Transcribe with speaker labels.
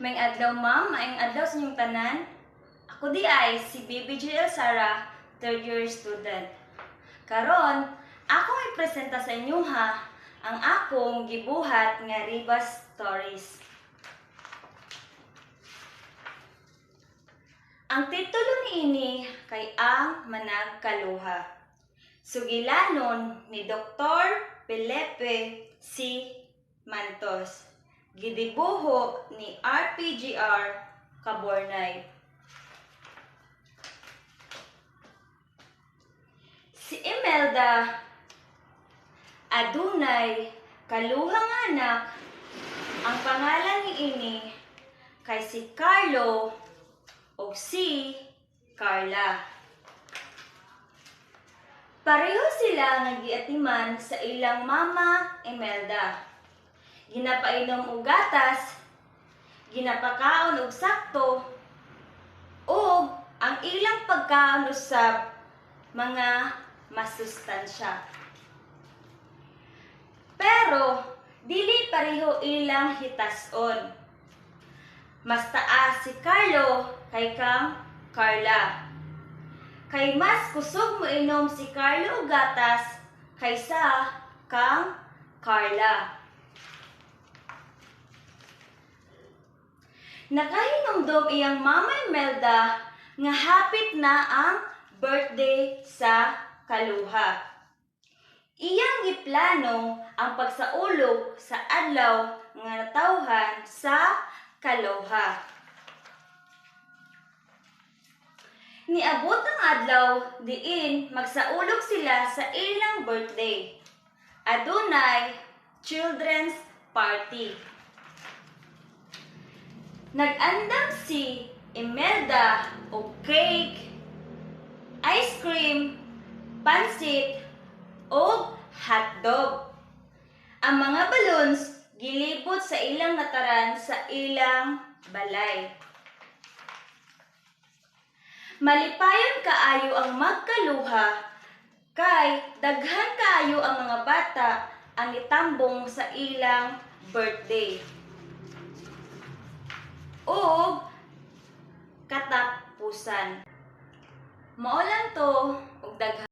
Speaker 1: Maayong adlaw ma'am, maayong adlaw sa inyong tanan. Ako di ay si BBGL Sara, third year student. Karon, akong ipresenta sa inyo ang akong gibuhat nga Ribas Stories. Ang titulo niini kay Ang Managkaluha. Sugilanon ni Dr. Felipe C. Mantos. Gidibuho ni RPGR Cabornay. Si Imelda adunay kaluhang anak. Ang pangalan niini kay si Carlo o si Carla. Pareho sila nagiatiman sa ilang mama Imelda. Ginapainom og gatas, ginapakaon og sakto, ug ang ilang pagkaon usab mga masustansya. Pero dili pareho ilang hitason. Mas taas si Carlo kay kang Carla. Kay mas kusog mo inom si Carlo og gatas kaysa kang Carla. Nakahinumdom iyang mama Imelda nga hapit na ang birthday sa kaluha. Iyang giplano ang pagsaulog sa adlaw nga natawhan sa kaluha. Niabot ang adlaw diin magsaulog sila sa ilang birthday. Adunay children's party. Nag-andam si Imelda og cake, ice cream, pansit, o hotdog. Ang mga balloons gilibot sa ilang nataran sa ilang balay. Malipayon kaayo ang magkaluha kay daghan kaayo ang mga bata ang itambong sa ilang birthday. O katapusan. Mao lang to og daghan